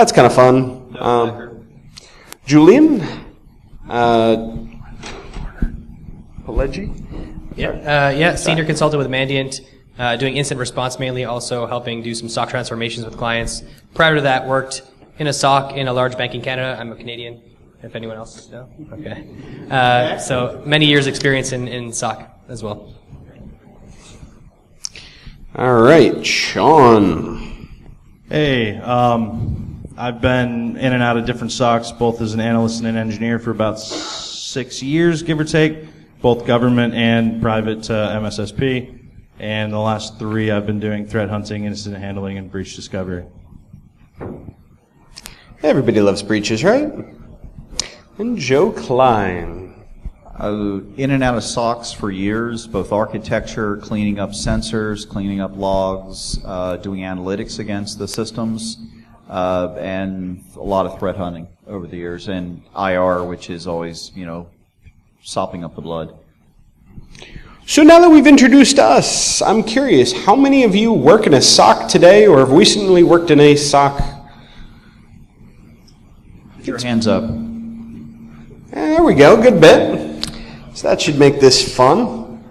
That's kind of fun. Julian Pileggi? Senior consultant with Mandiant, doing incident response mainly, also helping do some SOC transformations with clients. Prior to that, worked in a SOC in a large bank in Canada. I'm a Canadian, if anyone else knows. Okay. So many years experience in SOC as well. All right, Sean. Hey, I've been in and out of different SOCs, both as an analyst and an engineer for about 6 years, give or take, both government and private MSSP. And the last 3, I've been doing threat hunting, incident handling, and breach discovery. Everybody loves breaches, right? And Joe Klein. In and out of SOCs for years, both architecture, cleaning up sensors, cleaning up logs, doing analytics against the systems, and a lot of threat hunting over the years, and IR, which is always, sopping up the blood. So now that we've introduced us, I'm curious, how many of you work in a SOC today or have recently worked in a SOC? Put your hands up. There we go, good bit. So that should make this fun.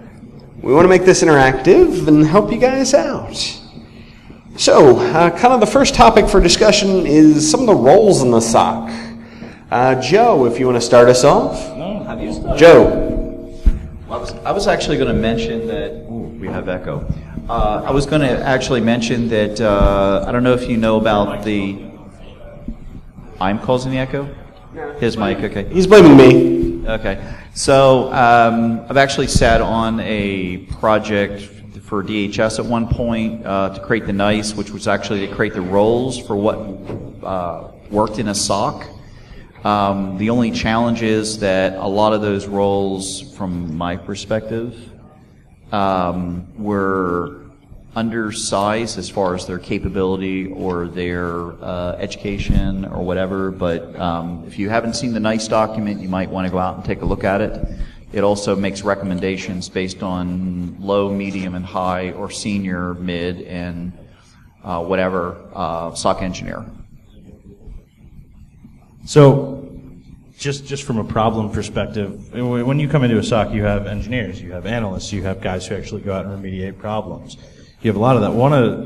We want to make this interactive and help you guys out. So, kind of the first topic for discussion is some of the roles in the SOC. Joe, if you want to start us off. No, how do you start? Joe. I was actually going to mention that, we have echo. I was going to actually mention that, I don't know if you know about I'm causing the echo? His mic, okay. He's blaming me. Okay. So, I've actually sat on a project for DHS at one point to create the NICE, which was actually to create the roles for what worked in a SOC. The only challenge is that a lot of those roles, from my perspective, were undersized as far as their capability or their education or whatever. But if you haven't seen the NICE document, you might want to go out and take a look at it. It also makes recommendations based on low, medium, and high, or senior, mid, and whatever SOC engineer. So, just from a problem perspective, when you come into a SOC, you have engineers, you have analysts, you have guys who actually go out and remediate problems. You have a lot of that.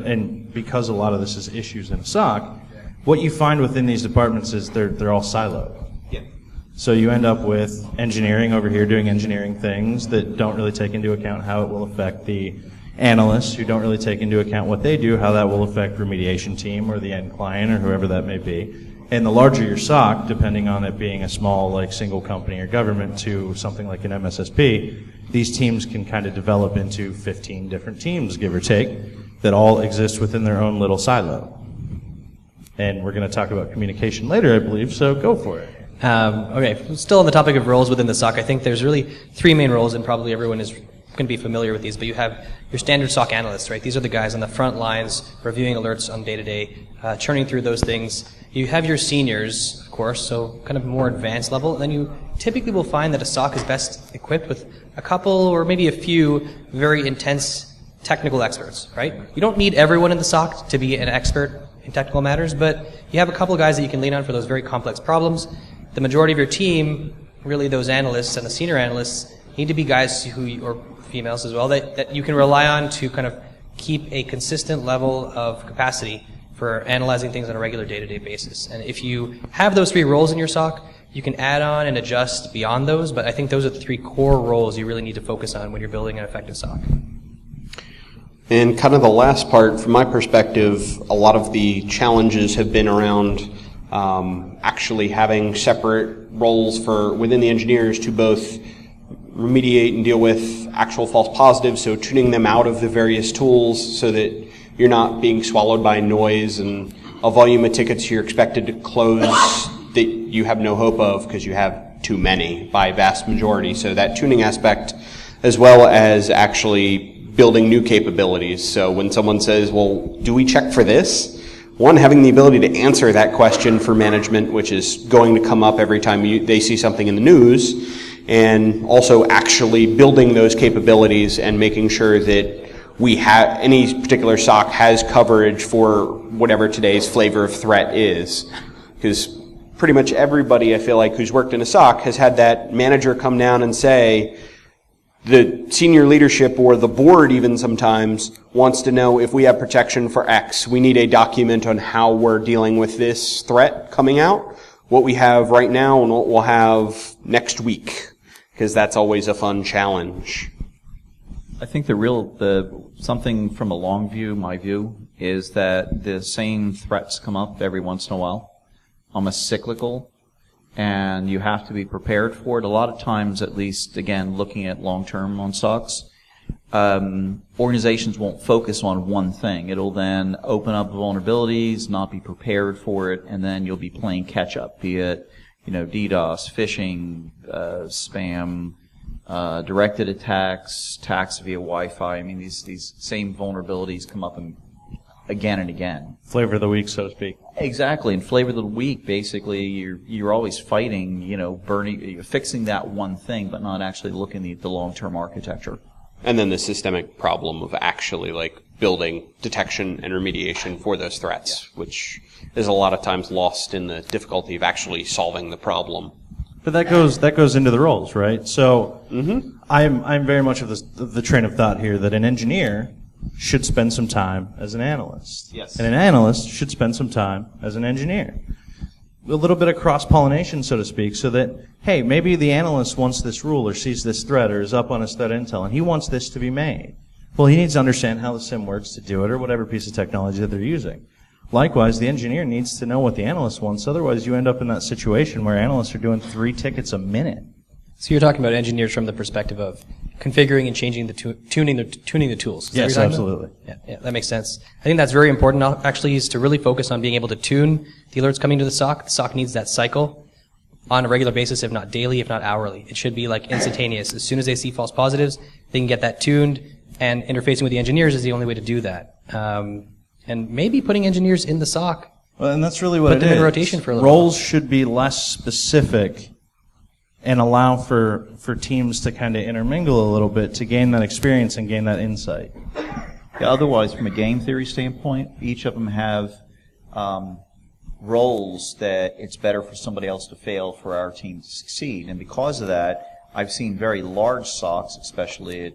And because a lot of this is issues in a SOC, what you find within these departments is they're all siloed. Yeah. So you end up with engineering over here doing engineering things that don't really take into account how it will affect the analysts, who don't really take into account what they do, how that will affect remediation team or the end client or whoever that may be. And the larger your SOC, depending on it being a small, like, single company or government to something like an MSSP, these teams can kind of develop into 15 different teams, give or take, that all exist within their own little silo. And we're going to talk about communication later, I believe, so go for it. Okay, still on the topic of roles within the SOC, I think there's really 3 main roles, and probably everyone is going to be familiar with these, but you have your standard SOC analysts, right? These are the guys on the front lines reviewing alerts on day-to-day, churning through those things. You have your seniors, of course, so kind of more advanced level. And then you typically will find that a SOC is best equipped with a couple or maybe a few very intense technical experts, right? You don't need everyone in the SOC to be an expert in technical matters, but you have a couple of guys that you can lean on for those very complex problems. The majority of your team, really those analysts and the senior analysts, need to be guys or females as well, that you can rely on to kind of keep a consistent level of capacity for analyzing things on a regular day-to-day basis. And if you have those 3 roles in your SOC, you can add on and adjust beyond those, but I think those are the 3 core roles you really need to focus on when you're building an effective SOC. And kind of the last part, from my perspective, a lot of the challenges have been around actually having separate roles for within the engineers to both remediate and deal with actual false positives, so tuning them out of the various tools so that you're not being swallowed by noise and a volume of tickets you're expected to close that you have no hope of because you have too many by vast majority. So that tuning aspect, as well as actually building new capabilities. So when someone says, well, do we check for this? One, having the ability to answer that question for management, which is going to come up every time they see something in the news, and also actually building those capabilities and making sure that any particular SOC has coverage for whatever today's flavor of threat is. Because pretty much everybody, I feel like, who's worked in a SOC has had that manager come down and say, the senior leadership or the board even sometimes wants to know if we have protection for X. We need a document on how we're dealing with this threat coming out, what we have right now and what we'll have next week, because that's always a fun challenge. I think something from a long view, my view, is that the same threats come up every once in a while, almost cyclical, and you have to be prepared for it. A lot of times, at least, again, looking at long-term on SOCs, organizations won't focus on one thing. It'll then open up vulnerabilities, not be prepared for it, and then you'll be playing catch-up, be it, DDoS, phishing, spam, directed attacks via Wi-Fi. I mean, these same vulnerabilities come up again and again. Flavor of the week, so to speak. Exactly, and flavor of the week, basically, you're always fighting, fixing that one thing, but not actually looking at the long-term architecture. And then the systemic problem of actually building detection and remediation for those threats, which is a lot of times lost in the difficulty of actually solving the problem. But that goes into the roles, right? So I'm very much of the train of thought here that an engineer should spend some time as an analyst. Yes. And an analyst should spend some time as an engineer. A little bit of cross-pollination, so to speak, so that, hey, maybe the analyst wants this rule or sees this threat or is up on his threat intel, and he wants this to be made. Well, he needs to understand how the SIM works to do it or whatever piece of technology that they're using. Likewise, the engineer needs to know what the analyst wants. Otherwise, you end up in that situation where analysts are doing 3 tickets a minute. So you're talking about engineers from the perspective of configuring and changing tuning the tools. Is Yes, that what you're talking absolutely. about? Yeah, that makes sense. I think that's very important, actually, is to really focus on being able to tune the alerts coming to the SOC. The SOC needs that cycle on a regular basis, if not daily, if not hourly. It should be instantaneous. As soon as they see false positives, they can get that tuned, and interfacing with the engineers is the only way to do that. And maybe putting engineers in the SOC. Well, and that's really what Put it them is. in rotation for a little while. Roles should be less specific and allow for teams to kind of intermingle a little bit to gain that experience and gain that insight. Yeah, otherwise, from a game theory standpoint, each of them have roles that it's better for somebody else to fail for our team to succeed. And because of that, I've seen very large SOCs, especially at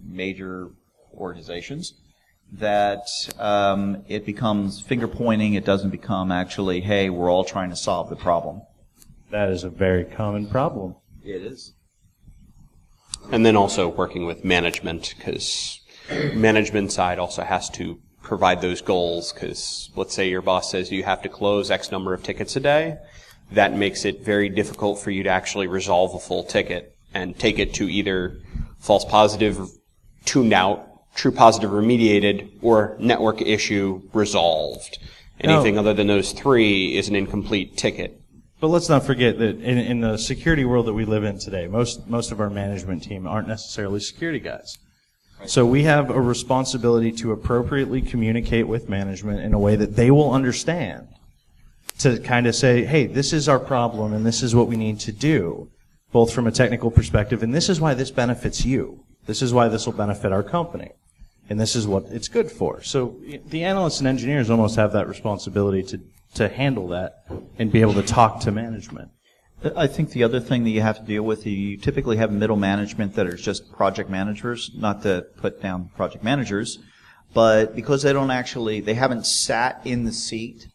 major organizations, that it becomes finger pointing. It doesn't become actually, hey, we're all trying to solve the problem. That is a very common problem. It is. And then also working with management, because management side also has to provide those goals, because let's say your boss says you have to close X number of tickets a day. That makes it very difficult for you to actually resolve a full ticket and take it to either false positive tuned out, true positive remediated, or network issue resolved. Anything other than those 3 is an incomplete ticket. But let's not forget that in the security world that we live in today, most of our management team aren't necessarily security guys. So we have a responsibility to appropriately communicate with management in a way that they will understand, to kind of say, hey, this is our problem and this is what we need to do, both from a technical perspective, and this is why this benefits you. This is why this will benefit our company. And this is what it's good for. So the analysts and engineers almost have that responsibility to handle that and be able to talk to management. I think the other thing that you have to deal with, you typically have middle management that are just project managers, not to put down project managers, but because they haven't sat in the seat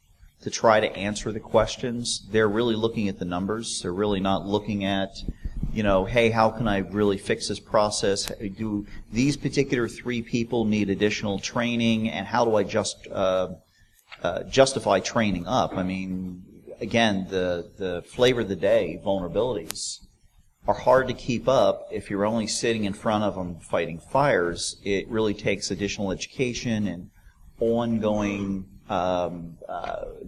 to try to answer the questions, they're really looking at the numbers. They're really not looking at, hey, how can I really fix this process? Do these particular 3 people need additional training, and how do I justify training up? I mean, again, the flavor of the day, vulnerabilities, are hard to keep up if you're only sitting in front of them fighting fires. It really takes additional education and ongoing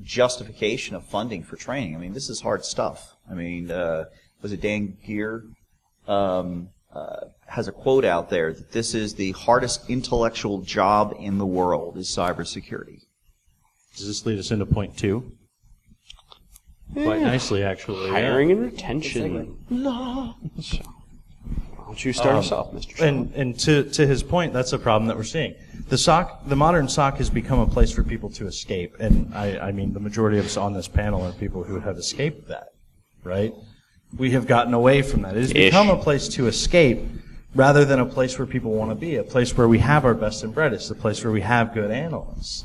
justification of funding for training. I mean, this is hard stuff. I mean, was it Dan Gear has a quote out there that this is the hardest intellectual job in the world is cybersecurity. Does this lead us into point 2? Quite nicely, actually. Hiring and retention. don't you start us off, Mr. Sean? And to his point, that's a problem that we're seeing. The modern SOC has become a place for people to escape, and I mean the majority of us on this panel are people who have escaped that, right? We have gotten away from that. It has become a place to escape rather than a place where people want to be, a place where we have our best and brightest, a place where we have good analysts.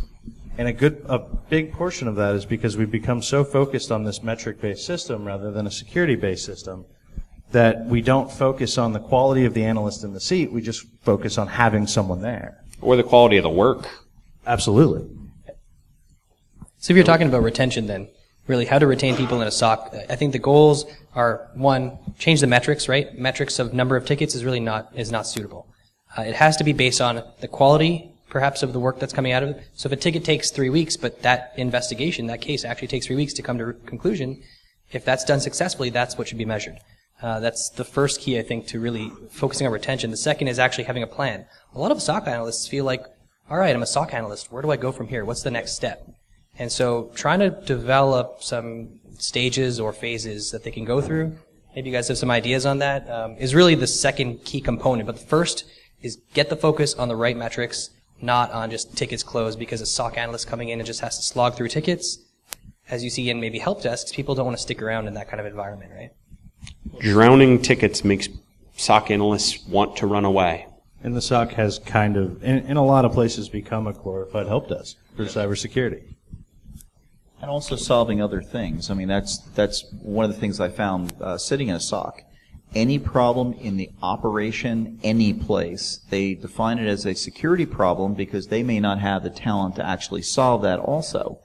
And a big portion of that is because we've become so focused on this metric-based system rather than a security-based system that we don't focus on the quality of the analyst in the seat, we just focus on having someone there. Or the quality of the work. Absolutely. So if you're talking about retention then, really how to retain people in a SOC, I think the goals are, one, change the metrics, right? Metrics of number of tickets is not suitable. It has to be based on the quality, perhaps, of the work that's coming out of it. So if a ticket takes 3 weeks, but that investigation, that case actually takes 3 weeks to come to conclusion, if that's done successfully, that's what should be measured. That's the first key, I think, to really focusing on retention. The second is actually having a plan. A lot of SOC analysts feel like, all right, I'm a SOC analyst. Where do I go from here? What's the next step? And so trying to develop some stages or phases that they can go through, maybe you guys have some ideas on that, is really the second key component. But the first is get the focus on the right metrics, not on just tickets closed, because a SOC analyst coming in and just has to slog through tickets, as you see in maybe help desks, people don't want to stick around in that kind of environment, right? Drowning tickets makes SOC analysts want to run away. And the SOC has kind of, in a lot of places, become a glorified help desk for cybersecurity. And also solving other things. I mean, that's one of the things I found sitting in a SOC. Any problem in the operation, any place, they define it as a security problem because they may not have the talent to actually solve that also.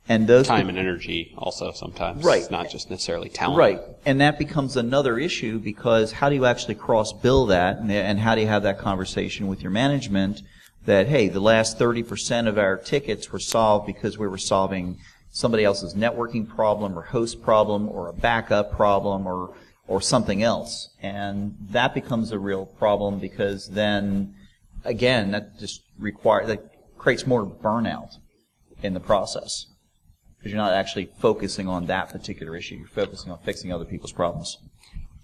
And those time and energy also sometimes. Right. It's not just necessarily talent. Right. And that becomes another issue because how do you actually cross-bill that and how do you have that conversation with your management that, hey, the last 30% of our tickets were solved because we were solving somebody else's networking problem or host problem or a backup problem or something else. And that becomes a real problem because then, again, that creates more burnout in the process. Because you're not actually focusing on that particular issue. You're focusing on fixing other people's problems.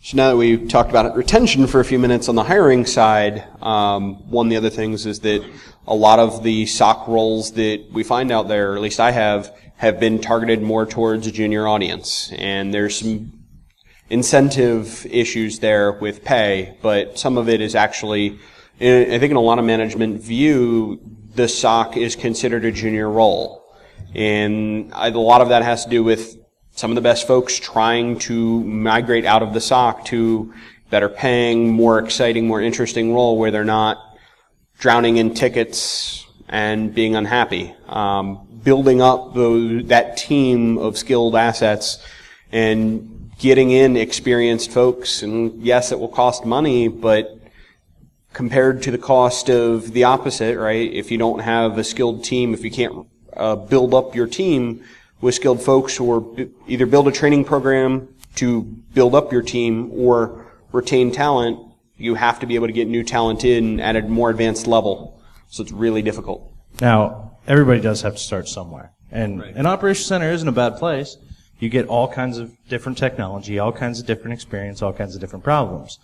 So now that we've talked about retention for a few minutes on the hiring side, one of the other things is that a lot of the SOC roles that we find out there, or at least I have been targeted more towards a junior audience. And there's some incentive issues there with pay, but some of it is actually, I think in a lot of management view, the SOC is considered a junior role. And a lot of that has to do with some of the best folks trying to migrate out of the SOC to better paying, more exciting, more interesting role where they're not drowning in tickets and being unhappy. Building up that team of skilled assets and getting in experienced folks. And yes, it will cost money, but compared to the cost of the opposite, right? If you don't have a skilled team, if you can't build up your team with skilled folks, or either build a training program to build up your team or retain talent, you have to be able to get new talent in at a more advanced level. So it's really difficult. Now, everybody does have to start somewhere. And an operations center isn't a bad place. You get all kinds of different technology, all kinds of different experience, all kinds of different problems.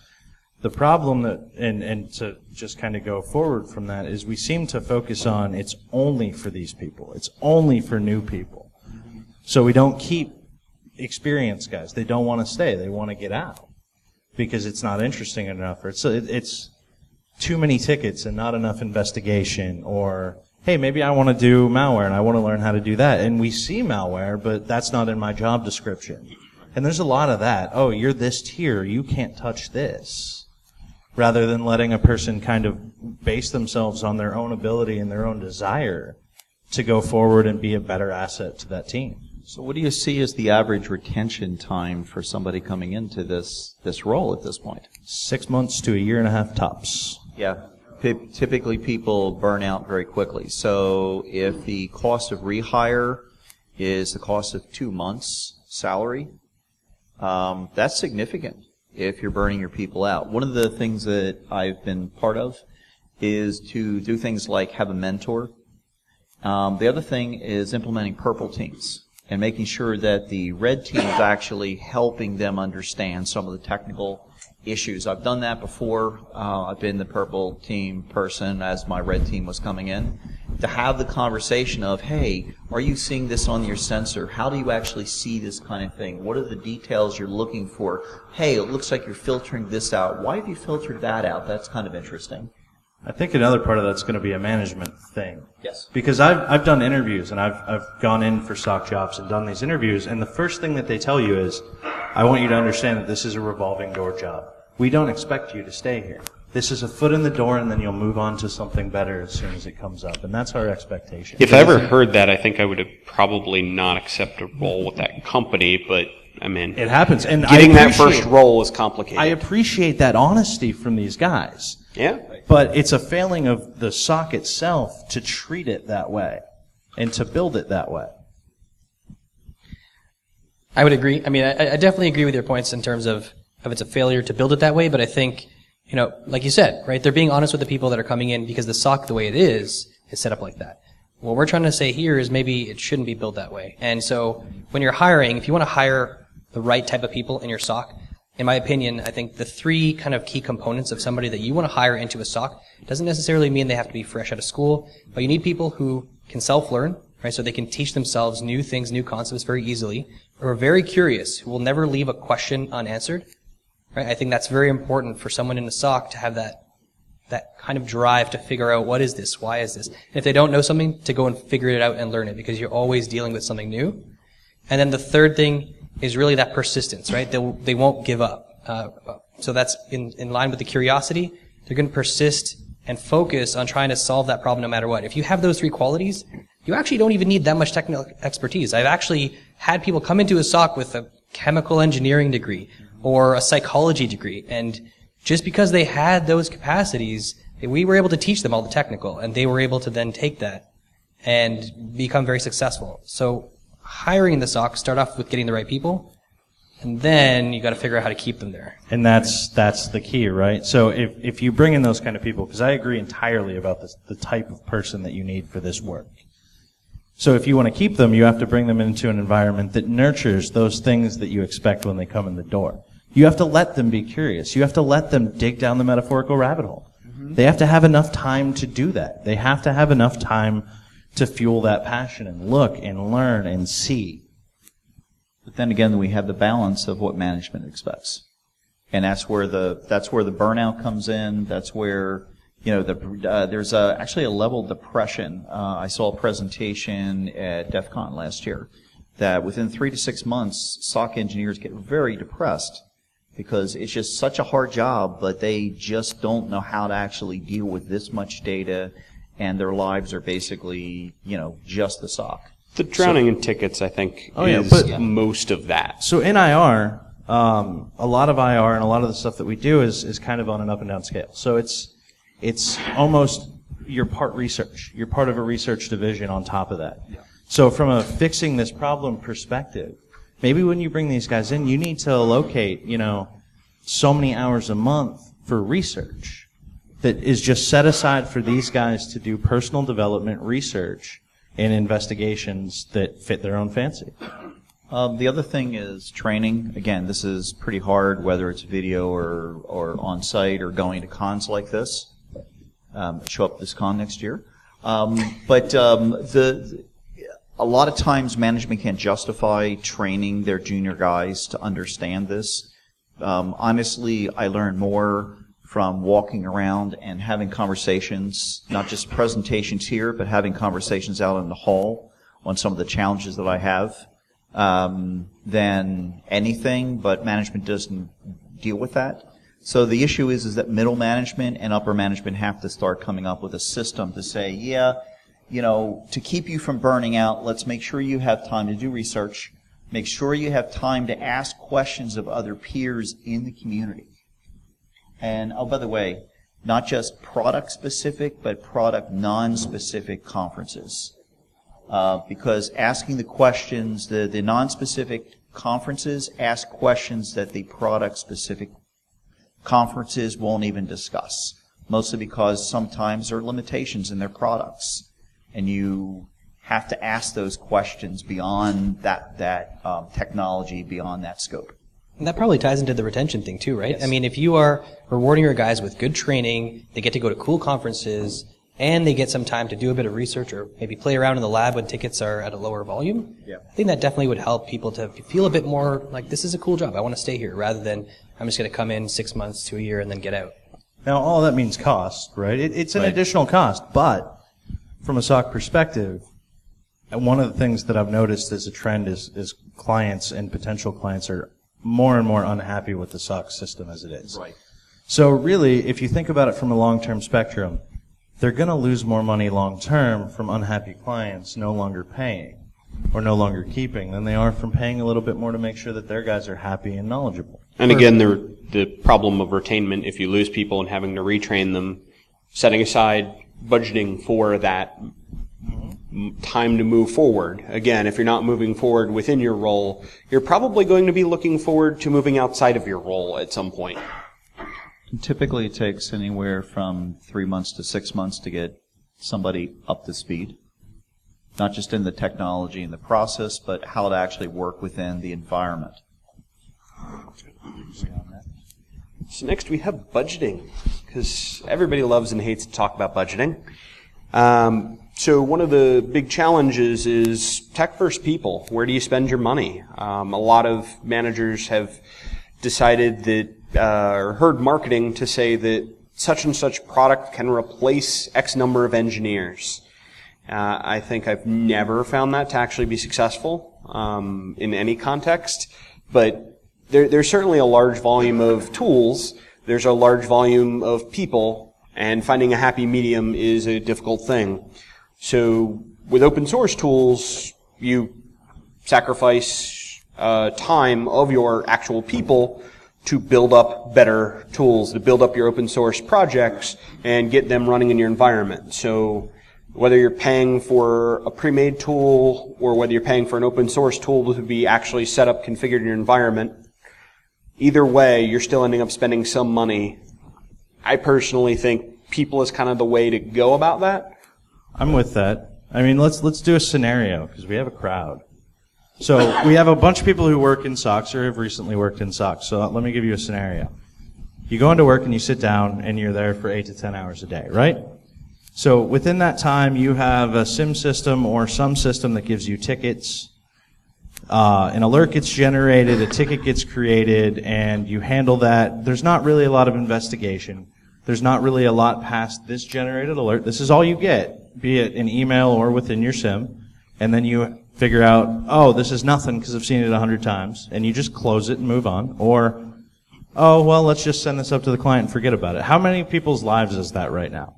The problem that, and to just kind of go forward from that, is we seem to focus on it's only for these people. It's only for new people. So we don't keep experienced guys. They don't want to stay. They want to get out because it's not interesting enough. Or it's too many tickets and not enough investigation. Or, hey, maybe I want to do malware and I want to learn how to do that. And we see malware, but that's not in my job description. And there's a lot of that. Oh, you're this tier. You can't touch this. Rather than letting a person kind of base themselves on their own ability and their own desire to go forward and be a better asset to that team. So what do you see as the average retention time for somebody coming into this role at this point? 6 months to a year and a half tops. Yeah. Typically people burn out very quickly. So if the cost of rehire is the cost of 2 months' salary, that's significant if you're burning your people out. One of the things that I've been part of is to do things like have a mentor. The other thing is implementing purple teams and making sure that the red team is actually helping them understand some of the technical issues. I've done that before. I've been the purple team person as my red team was coming in. To have the conversation of, hey, are you seeing this on your sensor? How do you actually see this kind of thing? What are the details you're looking for? Hey, it looks like you're filtering this out. Why have you filtered that out? That's kind of interesting. I think another part of that's going to be a management thing. Yes. Because I've done interviews, and I've gone in for SOC jobs and done these interviews, and the first thing that they tell you is, I want you to understand that this is a revolving door job. We don't expect you to stay here. This is a foot in the door, and then you'll move on to something better as soon as it comes up. And that's our expectation. If I ever heard that, I think I would have probably not accepted a role with that company, but I mean, it happens. And getting that first role is complicated. I appreciate that honesty from these guys. Yeah. But it's a failing of the SOC itself to treat it that way and to build it that way. I would agree. I mean, I definitely agree with your points in terms of it's a failure to build it that way, but I think, you know, like you said, right, they're being honest with the people that are coming in because the SOC, the way it is set up like that. What we're trying to say here is maybe it shouldn't be built that way. And so when you're hiring, if you want to hire the right type of people in your SOC, in my opinion, I think the three kind of key components of somebody that you want to hire into a SOC doesn't necessarily mean they have to be fresh out of school, but you need people who can self-learn, right, so they can teach themselves new things, new concepts very easily, who are very curious, who will never leave a question unanswered, right? I think that's very important for someone in a SOC to have that kind of drive to figure out what is this, why is this, and if they don't know something, to go and figure it out and learn it, because you're always dealing with something new. And then the third thing is really that persistence, right? They won't give up. So that's in line with the curiosity. They're going to persist and focus on trying to solve that problem no matter what. If you have those three qualities, you actually don't even need that much technical expertise. I've actually had people come into a SOC with a chemical engineering degree or a psychology degree, and just because they had those capacities, we were able to teach them all the technical, and they were able to then take that and become very successful. So hiring the SOC, start off with getting the right people, and then you got to figure out how to keep them there. And that's the key, right? So if you bring in those kind of people, because I agree entirely about this, the type of person that you need for this work. So if you want to keep them, you have to bring them into an environment that nurtures those things that you expect when they come in the door. You have to let them be curious. You have to let them dig down the metaphorical rabbit hole. Mm-hmm. They have to have enough time to do that. They have to have enough time to fuel that passion and look and learn and see. But then again, we have the balance of what management expects, and that's where the burnout comes in. That's where, you know, there's actually a level of depression. I saw a presentation at DEF CON last year that within 3 to 6 months, SOC engineers get very depressed because it's just such a hard job, but they just don't know how to actually deal with this much data, and their lives are basically, you know, just the SOC. The drowning in tickets, I think, most of that. So in IR, a lot of IR and a lot of the stuff that we do is kind of on an up and down scale. So it's almost you're part research. You're part of a research division on top of that. Yeah. So from a fixing this problem perspective, maybe when you bring these guys in, you need to allocate, you know, so many hours a month for research that is just set aside for these guys to do personal development research and investigations that fit their own fancy. The other thing is training. Again, this is pretty hard, whether it's video or on-site or going to cons like this. Show up at this con next year. A lot of times management can't justify training their junior guys to understand this. Honestly, I learned more from walking around and having conversations, not just presentations here, but having conversations out in the hall on some of the challenges that I have, than anything, but management doesn't deal with that. So the issue is that middle management and upper management have to start coming up with a system to say, yeah, you know, to keep you from burning out, let's make sure you have time to do research, make sure you have time to ask questions of other peers in the community. And, oh, by the way, not just product-specific, but product non-specific conferences. Because asking the questions, the non-specific conferences ask questions that the product-specific conferences won't even discuss. Mostly because sometimes there are limitations in their products. And you have to ask those questions beyond that technology, beyond that scope. And that probably ties into the retention thing too, right? Yes. I mean, if you are rewarding your guys with good training, they get to go to cool conferences, and they get some time to do a bit of research or maybe play around in the lab when tickets are at a lower volume, I think that definitely would help people to feel a bit more like this is a cool job, I want to stay here, rather than I'm just going to come in 6 months to a year and then get out. Now, all that means cost, right? It's an additional cost, but from a SOC perspective, and one of the things that I've noticed as a trend is clients and potential clients are more and more unhappy with the SOC system as it is. Right. So really, if you think about it from a long-term spectrum, they're going to lose more money long-term from unhappy clients no longer paying or no longer keeping than they are from paying a little bit more to make sure that their guys are happy and knowledgeable. And again, the problem of retainment, if you lose people and having to retrain them, setting aside budgeting for that time to move forward. Again, if you're not moving forward within your role, you're probably going to be looking forward to moving outside of your role at some point. Typically it takes anywhere from 3 months to 6 months to get somebody up to speed, not just in the technology and the process, but how to actually work within the environment. So next we have budgeting, because everybody loves and hates to talk about budgeting. So one of the big challenges is tech first people. Where do you spend your money? A lot of managers have decided that, or heard marketing to say that such and such product can replace X number of engineers. I think I've never found that to actually be successful in any context, but there's certainly a large volume of tools. There's a large volume of people, and finding a happy medium is a difficult thing. So with open source tools, you sacrifice time of your actual people to build up better tools, to build up your open source projects and get them running in your environment. So whether you're paying for a pre-made tool or whether you're paying for an open source tool to be actually set up, configured in your environment, either way, you're still ending up spending some money. I personally think people is kind of the way to go about that. I'm with that. I mean, let's do a scenario, because we have a crowd. So we have a bunch of people who work in SOCs or have recently worked in SOCs. So let me give you a scenario. You go into work and you sit down and you're there for 8 to 10 hours a day, right? So within that time, you have a SIM system or some system that gives you tickets. An alert gets generated, a ticket gets created, and you handle that. There's not really a lot of investigation. There's not really a lot past this generated alert. This is all you get, be it an email or within your SIM. And then you figure out, oh, this is nothing because I've seen it 100 times. And you just close it and move on. Or, oh, well, let's just send this up to the client and forget about it. How many people's lives is that right now?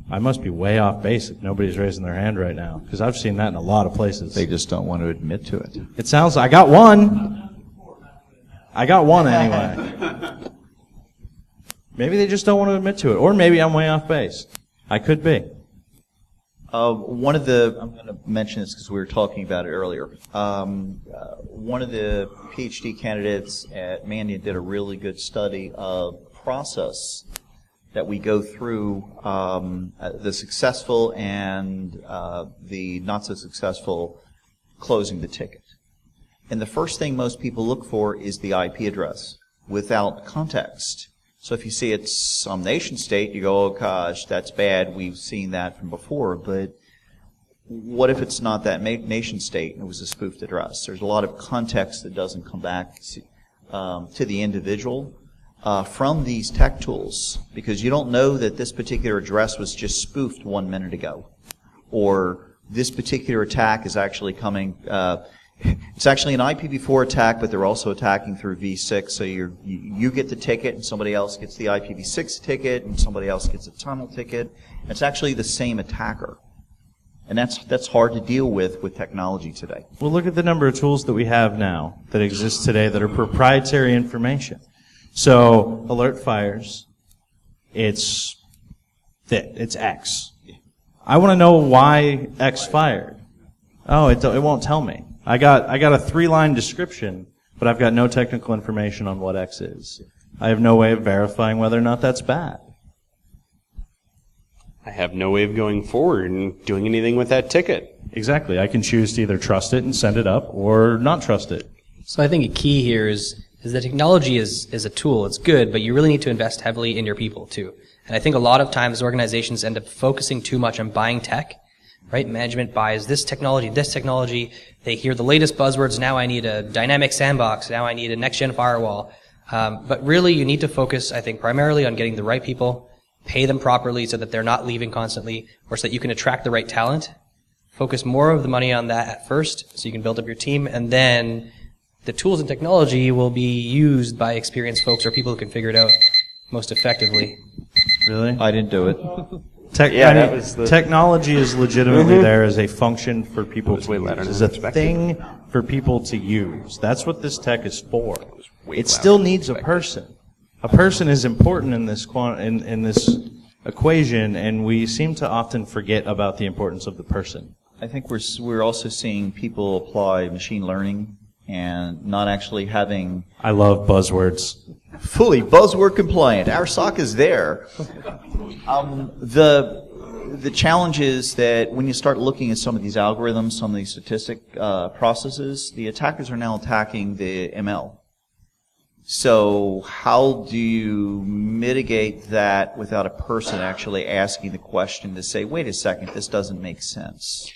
I must be way off base if nobody's raising their hand right now, because I've seen that in a lot of places. They just don't want to admit to it. It sounds like I got one. I got one anyway. Maybe they just don't want to admit to it, or maybe I'm way off base. I could be. I'm going to mention this because we were talking about it earlier. One of the PhD candidates at Mandiant did a really good study of process that we go through, the successful and the not so successful closing the ticket. And the first thing most people look for is the IP address without context. So if you see it's some nation state, you go, oh gosh, that's bad. We've seen that from before. But what if it's not that nation state and it was a spoofed address? There's a lot of context that doesn't come back to the individual from these tech tools, because you don't know that this particular address was just spoofed 1 minute ago, or this particular attack is actually coming. It's actually an IPv4 attack, but they're also attacking through v6. So you get the ticket, and somebody else gets the IPv6 ticket, and somebody else gets a tunnel ticket. It's actually the same attacker, and that's hard to deal with technology today. Well, look at the number of tools that we have now that exist today that are proprietary information. So alert fires, it's X. I want to know why X fired. Oh, it won't tell me. I got a 3-line description, but I've got no technical information on what X is. I have no way of verifying whether or not that's bad. I have no way of going forward and doing anything with that ticket. Exactly. I can choose to either trust it and send it up or not trust it. So I think a key here is that technology is a tool. It's good, but you really need to invest heavily in your people too. And I think a lot of times organizations end up focusing too much on buying tech, right? Management buys this technology. They hear the latest buzzwords. Now I need a dynamic sandbox. Now I need a next-gen firewall. But really you need to focus, I think, primarily on getting the right people, pay them properly so that they're not leaving constantly, or so that you can attract the right talent. Focus more of the money on that at first so you can build up your team, and then the tools and technology will be used by experienced folks or people who can figure it out most effectively. Really? I didn't do it. Technology is legitimately there as a function for people to use, as a thing for people to use. That's what this tech is for. It still needs a person. A person is important in this in this equation, and we seem to often forget about the importance of the person. I think we're also seeing people apply machine learning and not actually having I love buzzwords. fully buzzword compliant. Our SOC is there. The challenge is that when you start looking at some of these algorithms, some of these statistic processes, the attackers are now attacking the ML. So how do you mitigate that without a person actually asking the question to say, wait a second, this doesn't make sense?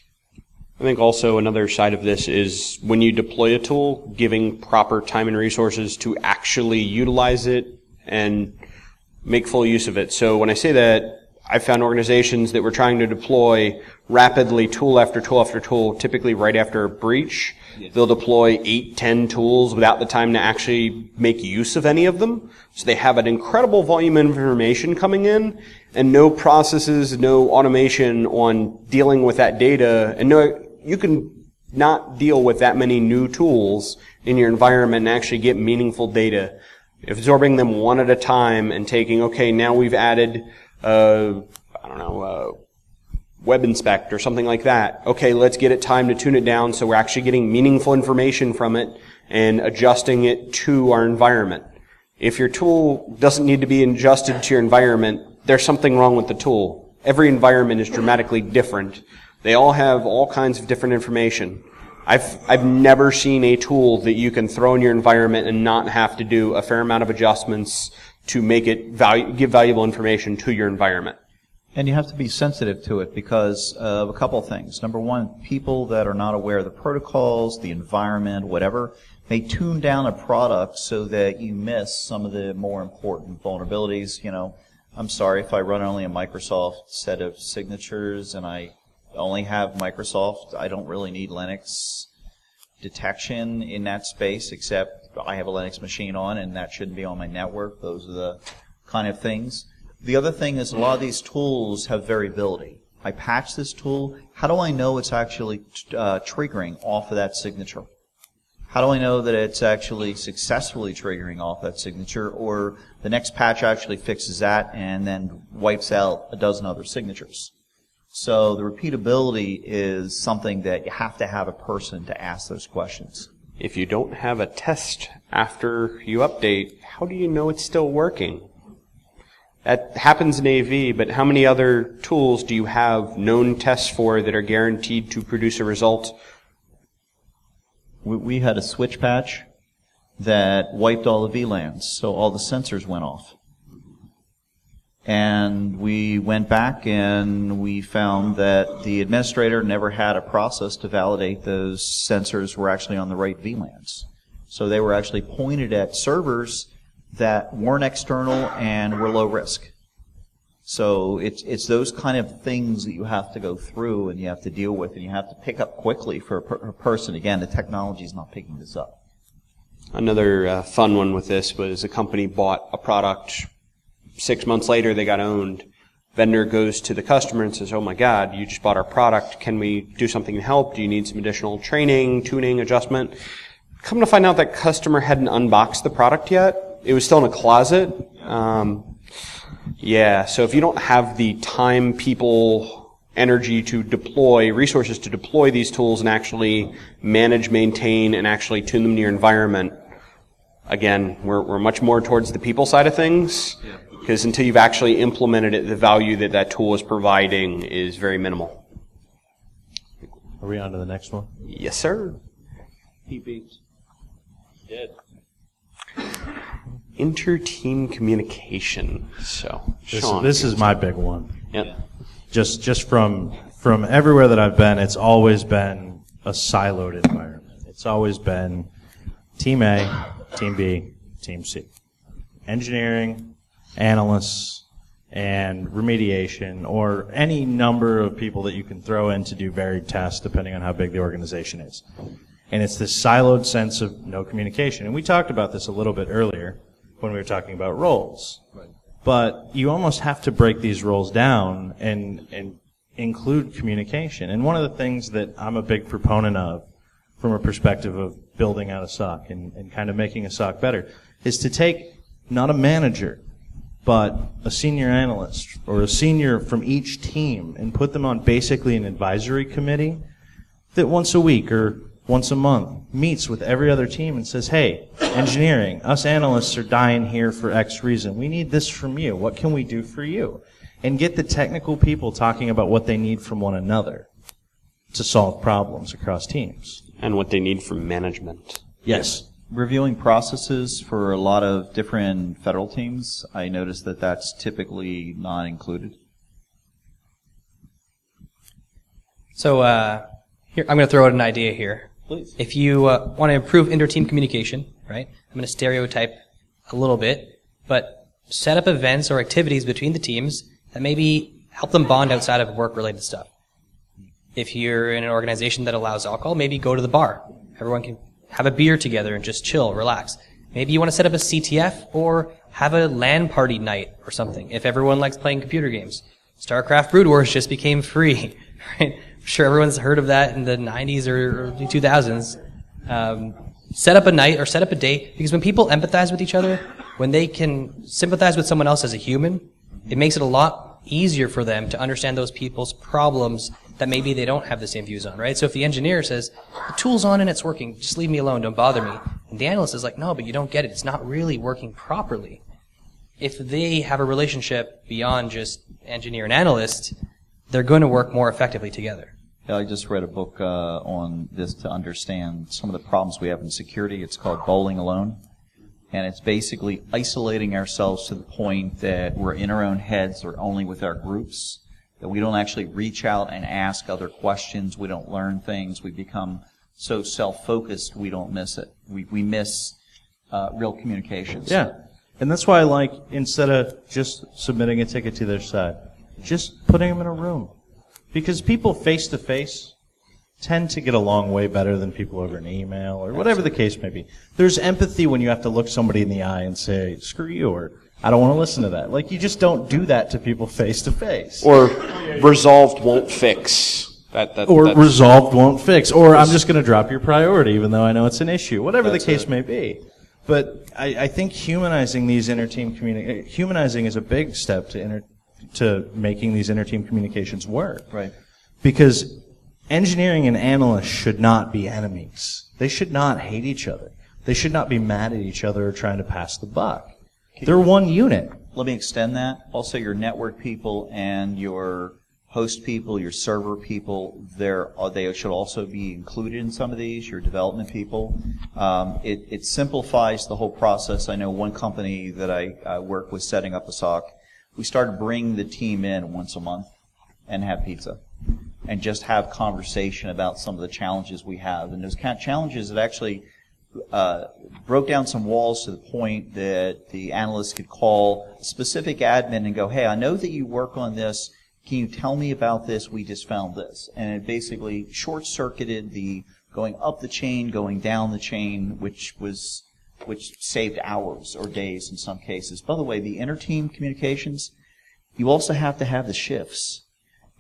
I think also another side of this is when you deploy a tool, giving proper time and resources to actually utilize it and make full use of it. So when I say that, I found organizations that were trying to deploy rapidly tool after tool after tool, typically right after a breach. They'll deploy 8, 10 tools without the time to actually make use of any of them. So they have an incredible volume of information coming in and no processes, no automation on dealing with that data. And you can not deal with that many new tools in your environment and actually get meaningful data. Absorbing them one at a time and taking, okay, now we've added, Web Inspect or something like that. Okay, let's get it time to tune it down so we're actually getting meaningful information from it and adjusting it to our environment. If your tool doesn't need to be adjusted to your environment, there's something wrong with the tool. Every environment is dramatically different. They all have all kinds of different information. I've never seen a tool that you can throw in your environment and not have to do a fair amount of adjustments to make it give valuable information to your environment. And you have to be sensitive to it because of a couple of things. Number one, people that are not aware of the protocols, the environment, whatever, may tune down a product so that you miss some of the more important vulnerabilities. You know, I'm sorry if I run only a Microsoft set of signatures and I only have Microsoft. I don't really need Linux detection in that space, except I have a Linux machine on and that shouldn't be on my network. Those are the kind of things. The other thing is a lot of these tools have variability. I patch this tool. How do I know it's actually triggering off of that signature? How do I know that it's actually successfully triggering off that signature, or the next patch actually fixes that and then wipes out a dozen other signatures? So the repeatability is something that you have to have a person to ask those questions. If you don't have a test after you update, how do you know it's still working? That happens in AV, but how many other tools do you have known tests for that are guaranteed to produce a result? We had a switch patch that wiped all the VLANs, so all the sensors went off. And we went back and we found that the administrator never had a process to validate those sensors were actually on the right VLANs. So they were actually pointed at servers that weren't external and were low risk. So it's those kind of things that you have to go through and you have to deal with and you have to pick up quickly for a person. Again, the technology is not picking this up. Another fun one with this was a company bought a product. 6 months later, they got owned. Vendor goes to the customer and says, oh my God, you just bought our product. Can we do something to help? Do you need some additional training, tuning, adjustment? Come to find out that customer hadn't unboxed the product yet. It was still in a closet. So if you don't have the time, people, energy to deploy, resources to deploy these tools and actually manage, maintain, and actually tune them to your environment, again, we're much more towards the people side of things, because until you've actually implemented it, the value that tool is providing is very minimal. Are we on to the next one? Yes, sir. He beat. Did. Inter-team communication. So, Sean. This is my big one. Yep. Just from everywhere that I've been, it's always been a siloed environment. It's always been Team A, Team B, Team C. Engineering, analysts, and remediation, or any number of people that you can throw in to do varied tasks depending on how big the organization is. And it's this siloed sense of no communication. And we talked about this a little bit earlier when we were talking about roles. Right. But you almost have to break these roles down and include communication. And one of the things that I'm a big proponent of from a perspective of building out a SOC and kind of making a SOC better is to take not a manager, but a senior analyst or a senior from each team and put them on basically an advisory committee that once a week or once a month meets with every other team and says, hey, engineering, us analysts are dying here for X reason. We need this from you. What can we do for you? And get the technical people talking about what they need from one another to solve problems across teams. And what they need from management. Yes. Reviewing processes for a lot of different federal teams, I noticed that that's typically not included. So here, I'm going to throw out an idea here. Please. If you want to improve inter-team communication, right, I'm going to stereotype a little bit, but set up events or activities between the teams that maybe help them bond outside of work-related stuff. If you're in an organization that allows alcohol, maybe go to the bar. Everyone can have a beer together and just chill, relax. Maybe you want to set up a CTF or have a LAN party night or something, if everyone likes playing computer games. StarCraft Brood Wars just became free, right? I'm sure everyone's heard of that in the 90s or early 2000s. Set up a night or set up a day, because when people empathize with each other, when they can sympathize with someone else as a human, it makes it a lot easier for them to understand those people's problems that maybe they don't have the same views on, right? So if the engineer says, the tool's on and it's working, just leave me alone, don't bother me. And the analyst is like, no, but you don't get it. It's not really working properly. If they have a relationship beyond just engineer and analyst, they're going to work more effectively together. Yeah, I just read a book on this to understand some of the problems we have in security. It's called Bowling Alone. And it's basically isolating ourselves to the point that we're in our own heads or only with our groups, that we don't actually reach out and ask other questions. We don't learn things. We become so self-focused we don't miss it. We miss real communications. Yeah. And that's why I like, instead of just submitting a ticket to their side, just putting them in a room. Because people face-to-face tend to get along way better than people over an email or whatever the case may be. There's empathy when you have to look somebody in the eye and say, screw you, or I don't want to listen to that. Like, you just don't do that to people face-to-face. Or resolved won't fix. Resolved won't fix. Or I'm just going to drop your priority even though I know it's an issue. Whatever the case may be. But I think humanizing these inter-team humanizing is a big step to making these inter-team communications work. Right. Because engineering and analysts should not be enemies. They should not hate each other. They should not be mad at each other or trying to pass the buck. They're one unit. Let me extend that. Also, your network people and your host people, your server people, they should also be included in some of these, your development people. It simplifies the whole process. I know one company that I work with setting up a SOC, we started bringing the team in once a month and have pizza and just have conversation about some of the challenges we have. And those kind of challenges that actually broke down some walls to the point that the analyst could call a specific admin and go, hey, I know that you work on this. Can you tell me about this? We just found this. And it basically short-circuited the going up the chain, going down the chain, which saved hours or days in some cases. By the way, the inter-team communications, you also have to have the shifts.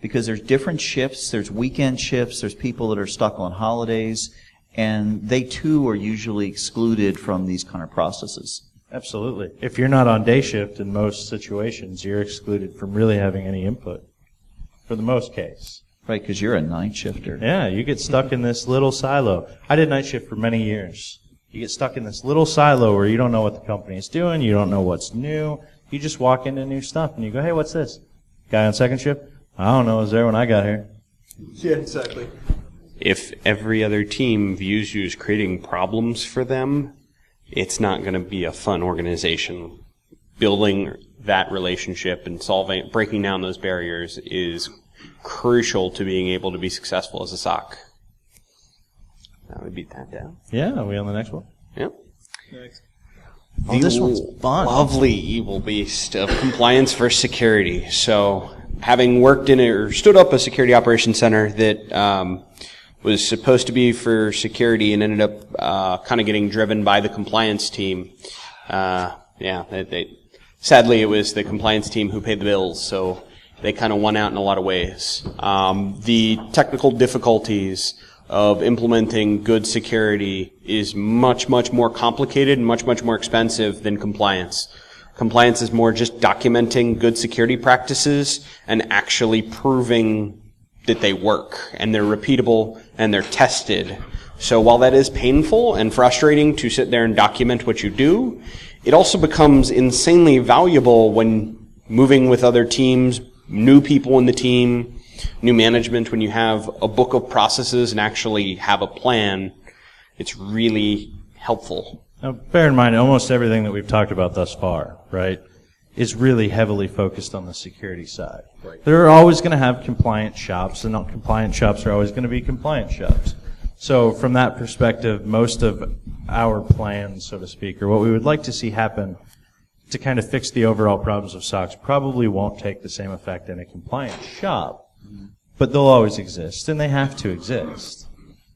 Because there's different shifts, there's weekend shifts, there's people that are stuck on holidays, and they too are usually excluded from these kind of processes. Absolutely. If you're not on day shift in most situations, you're excluded from really having any input, for the most case. Right, because you're a night shifter. Yeah, you get stuck in this little silo. I did night shift for many years. You get stuck in this little silo where you don't know what the company is doing, you don't know what's new. You just walk into new stuff and you go, hey, what's this? Guy on second shift? I don't know, it was there when I got here. Yeah, exactly. if every other team views you as creating problems for them, it's not going to be a fun organization. Building that relationship and breaking down those barriers is crucial to being able to be successful as a SOC. Now we beat that down. Yeah, are we on the next one? Yep. Oh, this one's fun. Lovely evil beast of compliance versus security. So, having worked in or stood up a security operations center that was supposed to be for security and ended up kind of getting driven by the compliance team. Sadly, it was the compliance team who paid the bills, so they kind of won out in a lot of ways. The technical difficulties of implementing good security is much, much more complicated and much, much more expensive than compliance. Compliance is more just documenting good security practices and actually proving that they work and they're repeatable and they're tested. So while that is painful and frustrating to sit there and document what you do, it also becomes insanely valuable when moving with other teams, new people in the team, new management. When you have a book of processes and actually have a plan, it's really helpful. Now, bear in mind, almost everything that we've talked about thus far, right, is really heavily focused on the security side. Right. They're always going to have compliant shops, and not compliant shops are always going to be compliant shops. So from that perspective, most of our plans, so to speak, or what we would like to see happen to kind of fix the overall problems of SOCs probably won't take the same effect in a compliant shop. But they'll always exist, and they have to exist.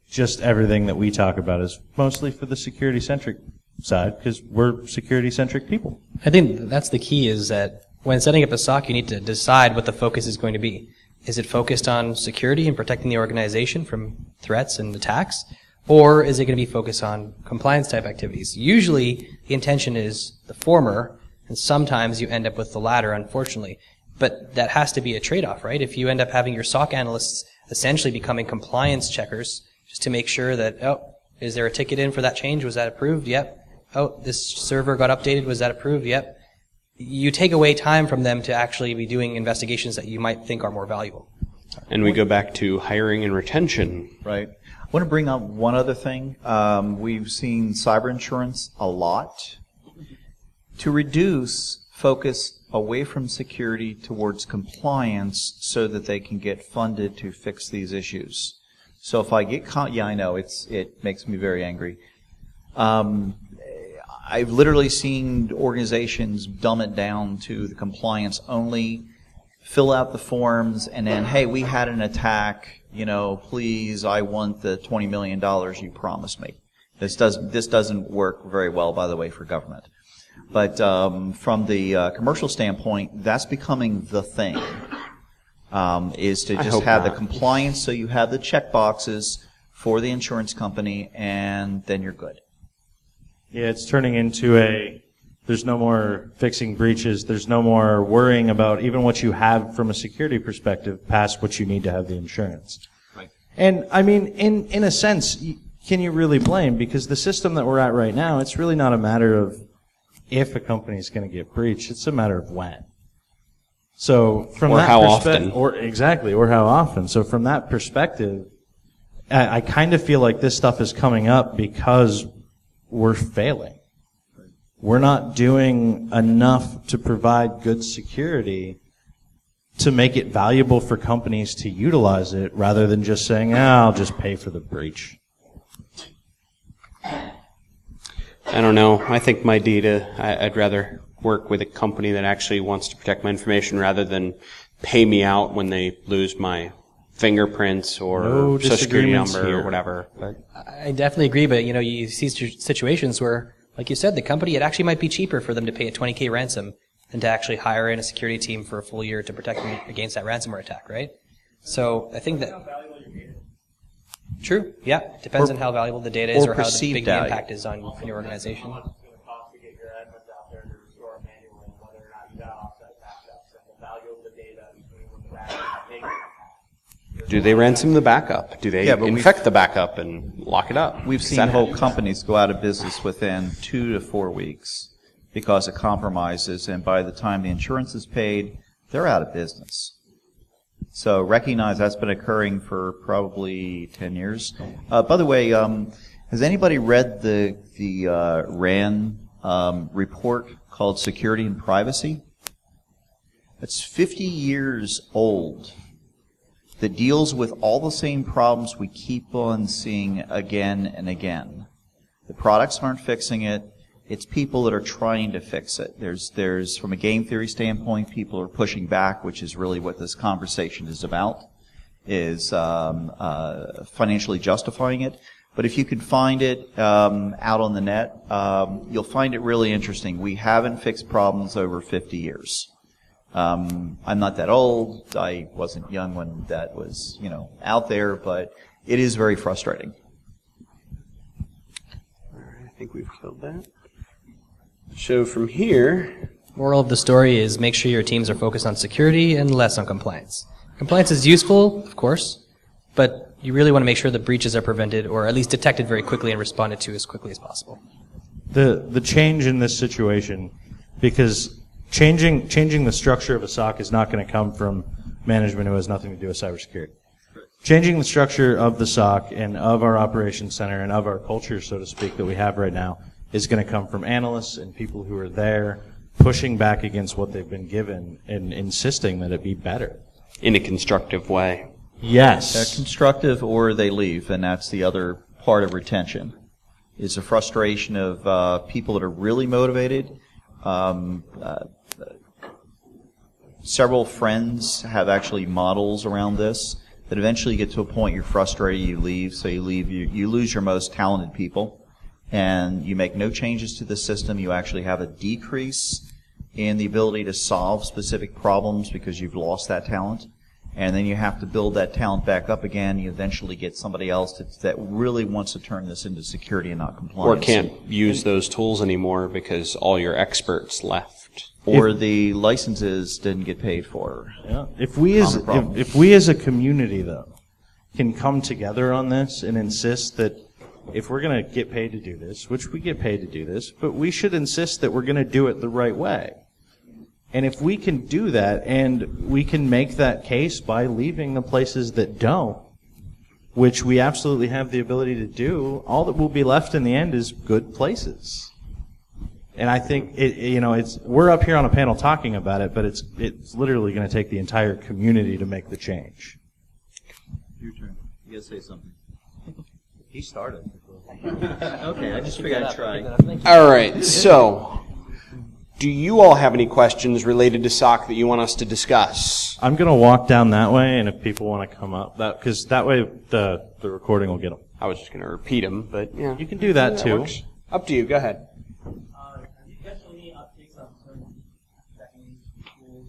Just everything that we talk about is mostly for the security-centric side, because we're security-centric people. I think that's the key, is that when setting up a SOC, you need to decide what the focus is going to be. Is it focused on security and protecting the organization from threats and attacks? Or is it going to be focused on compliance-type activities? Usually, the intention is the former, and sometimes you end up with the latter, unfortunately. But that has to be a trade-off, right? If you end up having your SOC analysts essentially becoming compliance checkers just to make sure that, oh, is there a ticket in for that change? Was that approved? Yep. Oh, this server got updated. Was that approved? Yep. You take away time from them to actually be doing investigations that you might think are more valuable. And we go back to hiring and retention. Right. I want to bring up one other thing. We've seen cyber insurance a lot. To reduce focus away from security towards compliance so that they can get funded to fix these issues. So if I get caught, I know, it makes me very angry. I've literally seen organizations dumb it down to the compliance only, fill out the forms, and then, hey, we had an attack, please, I want the $20 million you promised me. This doesn't work very well, by the way, for government. But from the commercial standpoint, that's becoming the thing, is to just have the compliance so you have the check boxes for the insurance company, and then you're good. Yeah, it's turning into there's no more fixing breaches, there's no more worrying about even what you have from a security perspective past what you need to have the insurance. Right. And, I mean, in a sense, can you really blame? Because the system that we're at right now, it's really not a matter of if a company is going to get breached, it's a matter of when. So from that perspective, or how often. So from that perspective, I kind of feel like this stuff is coming up because we're failing. We're not doing enough to provide good security to make it valuable for companies to utilize it, rather than just saying, I'll just pay for the breach. I don't know. I think my data, I'd rather work with a company that actually wants to protect my information rather than pay me out when they lose my fingerprints or social security number or whatever. But I definitely agree, but you see situations where, like you said, the company, it actually might be cheaper for them to pay a $20K ransom than to actually hire in a security team for a full year to protect them against that ransomware attack, right? So I think that... True. Yeah. It depends on how valuable the data is or how big the impact is on your organization. Do they ransom the backup? Do they infect the backup and lock it up? We've seen whole companies go out of business within 2 to 4 weeks because of compromises, and by the time the insurance is paid, they're out of business. So recognize that's been occurring for probably 10 years. By the way, has anybody read the RAND report called Security and Privacy? It's 50 years old, that deals with all the same problems we keep on seeing again and again. The products aren't fixing it. It's people that are trying to fix it. There's from a game theory standpoint, people are pushing back, which is really what this conversation is about, is financially justifying it. But if you could find it out on the net, you'll find it really interesting. We haven't fixed problems over 50 years. I'm not that old. I wasn't young when that was, out there, but it is very frustrating. All right, I think we've killed that. So from here, Moral of the story is make sure your teams are focused on security and less on compliance. Compliance is useful, of course, but you really want to make sure the breaches are prevented or at least detected very quickly and responded to as quickly as possible. The change in this situation, because changing the structure of a SOC is not going to come from management who has nothing to do with cybersecurity. Changing the structure of the SOC and of our operations center and of our culture, so to speak, that we have right now is going to come from analysts and people who are there pushing back against what they've been given and insisting that it be better. in a constructive way. Yes. They're constructive or they leave, and that's the other part of retention. It's a frustration of people that are really motivated. Several friends have actually models around this that eventually you get to a point you're frustrated, you leave, so you lose your most talented people, and you make no changes to the system. You actually have a decrease in the ability to solve specific problems because you've lost that talent, and then you have to build that talent back up again. You eventually get somebody else that really wants to turn this into security and not compliance. Or can't use those tools anymore because all your experts left. Or the licenses didn't get paid for. Yeah. If we as a community, though, can come together on this and insist that if we're going to get paid to do this, which we get paid to do this, but we should insist that we're going to do it the right way. And if we can do that, and we can make that case by leaving the places that don't, which we absolutely have the ability to do, all that will be left in the end is good places. And I think we're up here on a panel talking about it, but it's literally going to take the entire community to make the change. Your turn. You got to say something. He started. Okay, I just figured I'd try. All right, so do you all have any questions related to SOC that you want us to discuss? I'm going to walk down that way, and if people want to come up, because that way the recording will get them. I was just going to repeat them, but yeah. You can do that too. Works. Up to you. Go ahead. Have you guys any updates on certain techniques, tools?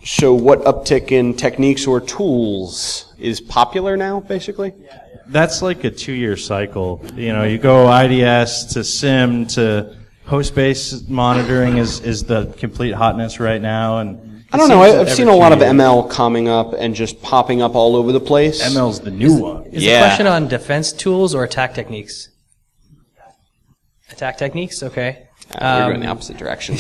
So what uptick in techniques or tools is popular now, basically? That's like a 2-year cycle. You go IDS to SIM to host-based monitoring is the complete hotness right now, and I don't know. I've seen a lot of ML coming up and just popping up all over the place. ML's the new one. Is the question on defense tools or attack techniques? Attack techniques, okay. We're going the opposite direction.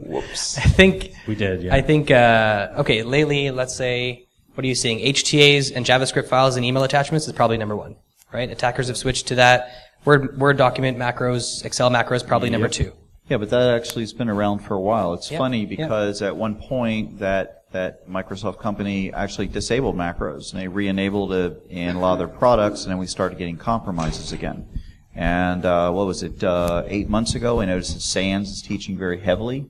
Whoops. I think We did, yeah. I think okay. Lately, let's say, what are you seeing? HTAs and JavaScript files and email attachments is probably number one, right? Attackers have switched to that. Word document macros, Excel macros, probably number two. Yeah, but that actually has been around for a while. It's funny because at one point that Microsoft company actually disabled macros, and they re-enabled it in a lot of their products, and then we started getting compromises again. And what was it, 8 months ago, I noticed that SANS is teaching very heavily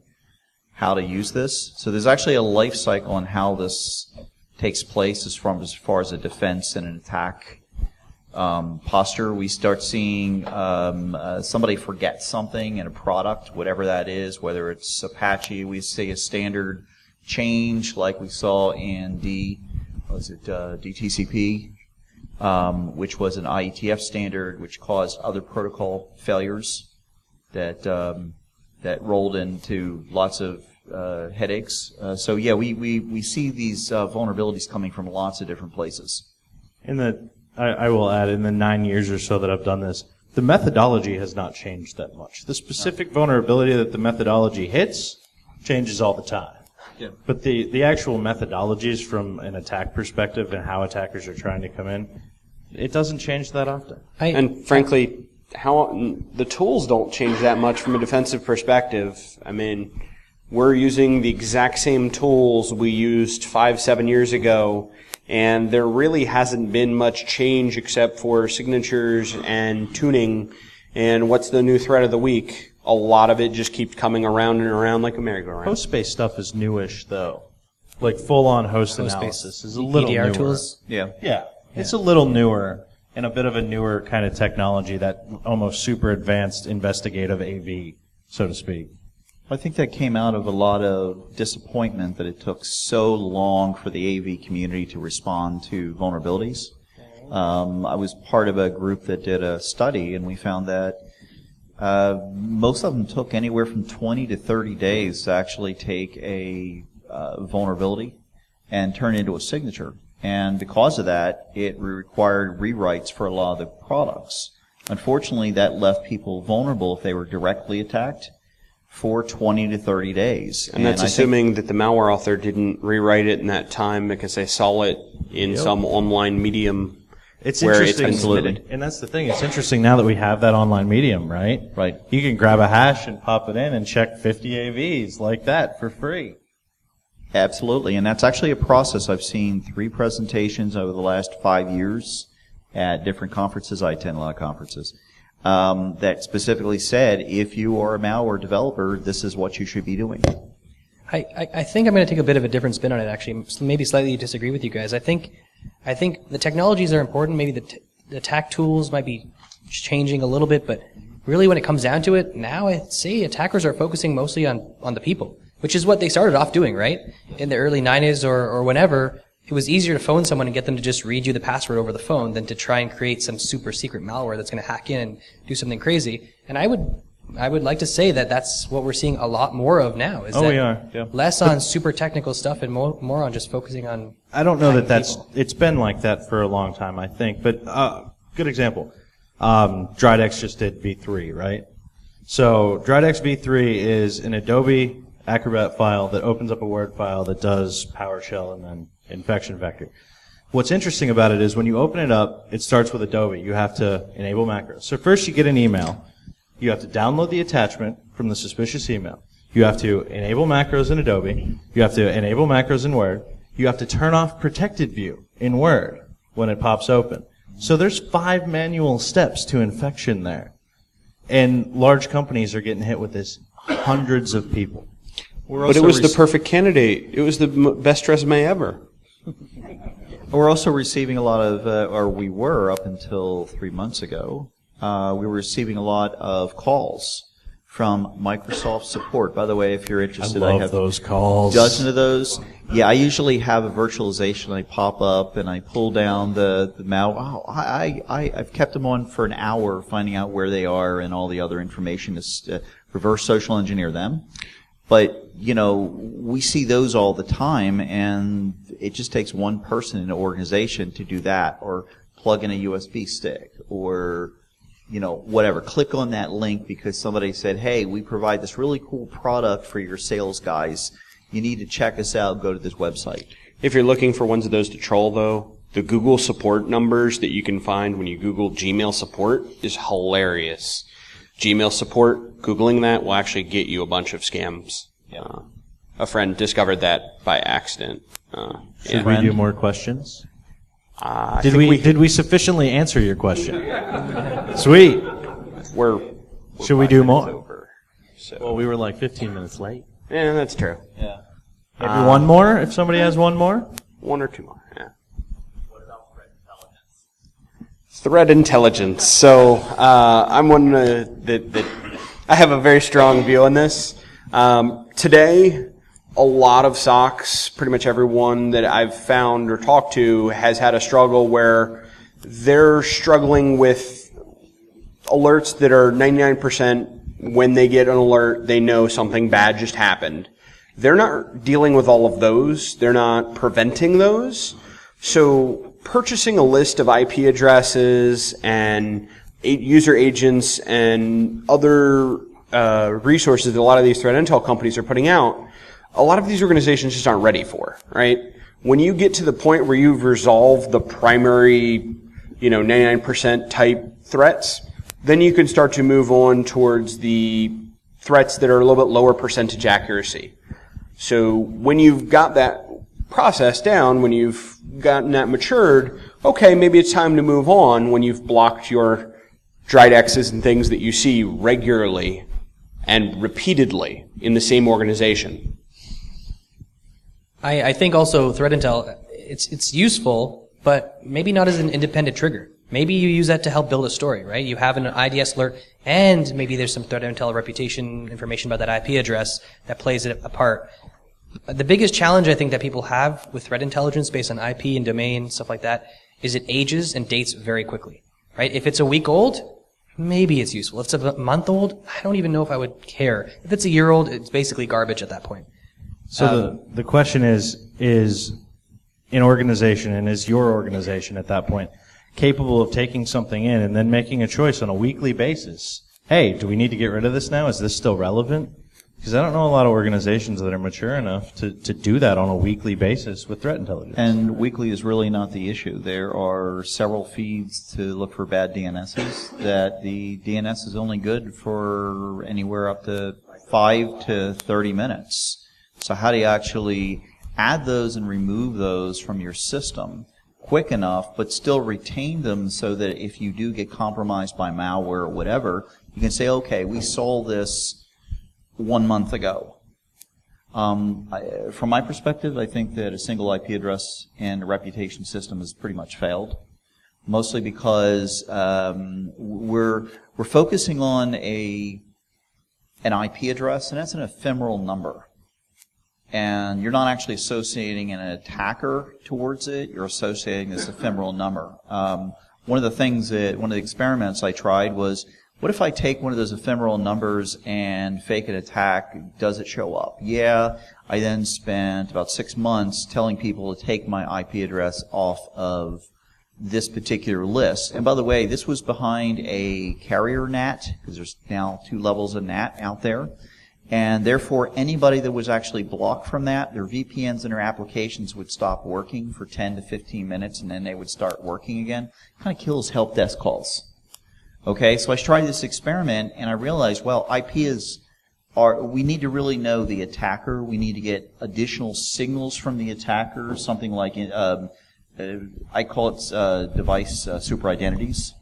how to use this. So there's actually a life cycle on how this takes place as far as a defense and an attack posture. We start seeing somebody forget something in a product, whatever that is, whether it's Apache, we see a standard change like we saw in DTCP, which was an IETF standard, which caused other protocol failures that rolled into lots of headaches. So yeah, we see these vulnerabilities coming from lots of different places. I will add, in the 9 years or so that I've done this, the methodology has not changed that much. The specific vulnerability that the methodology hits changes all the time. But the actual methodologies from an attack perspective and how attackers are trying to come in, it doesn't change that often. And frankly, the tools don't change that much from a defensive perspective. I mean, we're using the exact same tools we used 5-7 years ago, and there really hasn't been much change except for signatures and tuning. And what's the new threat of the week? A lot of it just keeps coming around and around like a merry-go-round. Host-based stuff is newish, though. Like full-on host analysis is a little EDR newer. tools? Yeah, it's a little newer and a bit of a newer kind of technology, that almost super advanced investigative AV, so to speak. I think that came out of a lot of disappointment that it took so long for the AV community to respond to vulnerabilities. I was part of a group that did a study, and we found that most of them took anywhere from 20 to 30 days to actually take a vulnerability and turn it into a signature. And because of that, it required rewrites for a lot of the products. Unfortunately, that left people vulnerable if they were directly attacked for 20 to 30 days. And that's assuming that the malware author didn't rewrite it in that time because they saw it in some online medium. It's where interesting, it's been and that's the thing. It's interesting now that we have that online medium, right? Right. You can grab a hash and pop it in and check 50 AVs like that for free. Absolutely, and that's actually a process. I've seen 3 presentations over the last 5 years at different conferences. I attend a lot of conferences that specifically said, if you are a malware developer, this is what you should be doing. I think I'm going to take a bit of a different spin on it, actually. Maybe slightly disagree with you guys. I think the technologies are important. Maybe the attack tools might be changing a little bit, but really when it comes down to it, now I'd say attackers are focusing mostly on the people, which is what they started off doing, right? In the early 90s or whenever, it was easier to phone someone and get them to just read you the password over the phone than to try and create some super secret malware that's going to hack in and do something crazy. And I would like to say that that's what we're seeing a lot more of now. We are. Yeah. Less on super technical stuff and more on just focusing on. I don't know that people. it's been like that for a long time, I think. But good example. Dridex just did V3, right? So Dridex V3 is an Adobe Acrobat file that opens up a Word file that does PowerShell and then infection vector. What's interesting about it is when you open it up, it starts with Adobe. You have to enable macros. So first you get an email. You have to download the attachment from the suspicious email. You have to enable macros in Adobe. You have to enable macros in Word. You have to turn off protected view in Word when it pops open. So there's 5 manual steps to infection there. And large companies are getting hit with this, hundreds of people. But it was the perfect candidate. It was the best resume ever. We're also receiving a lot of, or we were up until 3 months ago, we were receiving a lot of calls from Microsoft support. By the way, if you're interested, I have those calls. Dozens of those. Yeah, I usually have a virtualization. I pop up and I pull down the malware. Oh, I've kept them on for an hour, finding out where they are and all the other information to reverse social engineer them. But, you know, we see those all the time, and it just takes one person in an organization to do that, or plug in a USB stick, or, you know, whatever. Click on that link because somebody said, hey, we provide this really cool product for your sales guys. You need to check us out. Go to this website. If you're looking for ones of those to troll, though, the Google support numbers that you can find when you Google Gmail support is hilarious. Gmail support, Googling that will actually get you a bunch of scams. A friend discovered that by accident. Should we do more questions? Did we sufficiently answer your question? Sweet. Should we do more? Over, so. Well, we were like 15 minutes late. Yeah, that's true. Yeah. Maybe one more, if somebody has one more? 1 or 2 more, yeah. What about threat intelligence? Threat intelligence. So, I'm one that I have a very strong view on this. Today, a lot of SOCs, pretty much everyone that I've found or talked to has had a struggle where they're struggling with alerts that are 99% when they get an alert, they know something bad just happened. They're not dealing with all of those. They're not preventing those. So purchasing a list of IP addresses and user agents and other resources that a lot of these threat intel companies are putting out a lot of these organizations just aren't ready for, right? When you get to the point where you've resolved the primary, 99% type threats, then you can start to move on towards the threats that are a little bit lower percentage accuracy. So when you've got that process down, when you've gotten that matured, okay, maybe it's time to move on when you've blocked your dried X's and things that you see regularly and repeatedly in the same organization. I think also threat intel, it's useful, but maybe not as an independent trigger. Maybe you use that to help build a story, right? You have an IDS alert, and maybe there's some threat intel reputation information about that IP address that plays it apart. The biggest challenge I think that people have with threat intelligence based on IP and domain, stuff like that, is it ages and dates very quickly, right? If it's a week old, maybe it's useful. If it's a month old, I don't even know if I would care. If it's a year old, it's basically garbage at that point. So the question is an organization, and is your organization at that point capable of taking something in and then making a choice on a weekly basis? Hey, do we need to get rid of this now? Is this still relevant? Because I don't know a lot of organizations that are mature enough to do that on a weekly basis with threat intelligence. And weekly is really not the issue. There are several feeds to look for bad DNSs that the DNS is only good for anywhere up to 5 to 30 minutes. So how do you actually add those and remove those from your system quick enough, but still retain them so that if you do get compromised by malware or whatever, you can say, okay, we saw this 1 month ago. From my perspective, I think that a single IP address and a reputation system has pretty much failed, mostly because we're focusing on an IP address, and that's an ephemeral number. And you're not actually associating an attacker towards it. You're associating this ephemeral number. One of the experiments I tried was, what if I take one of those ephemeral numbers and fake an attack? Does it show up? Yeah. I then spent about 6 months telling people to take my IP address off of this particular list. And by the way, this was behind a carrier NAT, because there's now 2 levels of NAT out there. And therefore, anybody that was actually blocked from that, their VPNs and their applications would stop working for 10 to 15 minutes, and then they would start working again. Kind of kills help desk calls. Okay, so I tried this experiment, and I realized, well, we need to really know the attacker. We need to get additional signals from the attacker, something like, I call it device super identities.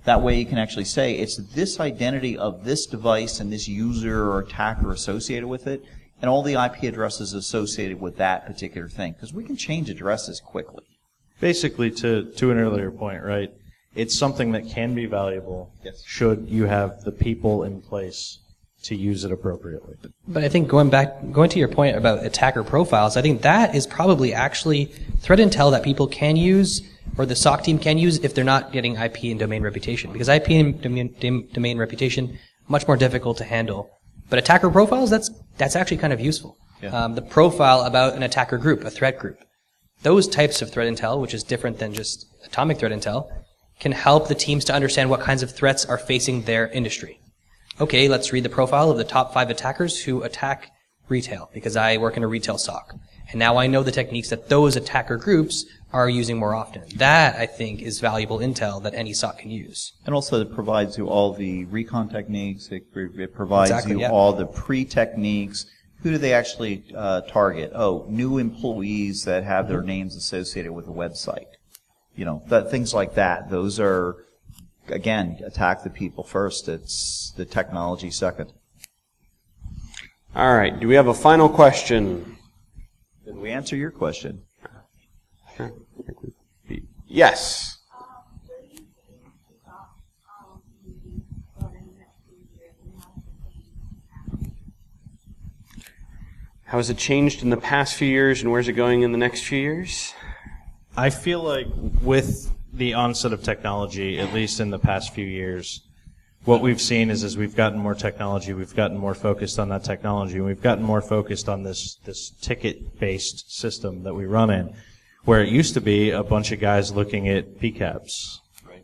That way you can actually say, it's this identity of this device and this user or attacker associated with it, and all the IP addresses associated with that particular thing. Because we can change addresses quickly. Basically, to an earlier point, right? It's something that can be valuable should you have the people in place to use it appropriately. But I think going to your point about attacker profiles, I think that is probably actually threat intel that people can use, or the SOC team can use, if they're not getting IP and domain reputation. Because IP and domain reputation, much more difficult to handle. But attacker profiles, that's actually kind of useful. Yeah. The profile about an attacker group, a threat group. Those types of threat intel, which is different than just atomic threat intel, can help the teams to understand what kinds of threats are facing their industry. Okay, let's read the profile of the top 5 attackers who attack retail, because I work in a retail SOC. And now I know the techniques that those attacker groups are using more often. That, I think, is valuable intel that any SOC can use. And also it provides you all the recon techniques. It provides all the pre-techniques. Who do they actually target? Oh, new employees that have their names associated with a website. Things like that. Those are, again, attack the people first. It's the technology second. All right. Do we have a final question? Did we answer your question? Yes. How has it changed in the past few years, and where's it going in the next few years? I feel like with the onset of technology, at least in the past few years, what we've seen is as we've gotten more technology, we've gotten more focused on that technology, and we've gotten more focused on this ticket-based system that we run in, where it used to be a bunch of guys looking at PCAPs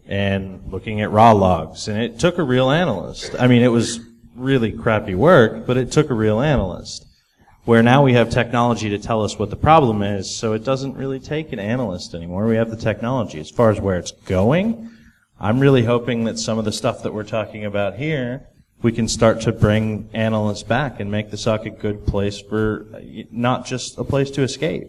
and looking at raw logs, and it took a real analyst. I mean, it was really crappy work, but it took a real analyst. where now we have technology to tell us what the problem is, so it doesn't really take an analyst anymore. We have the technology. As far as where it's going, I'm really hoping that some of the stuff that we're talking about here, we can start to bring analysts back and make the SOC a good place for, not just a place to escape.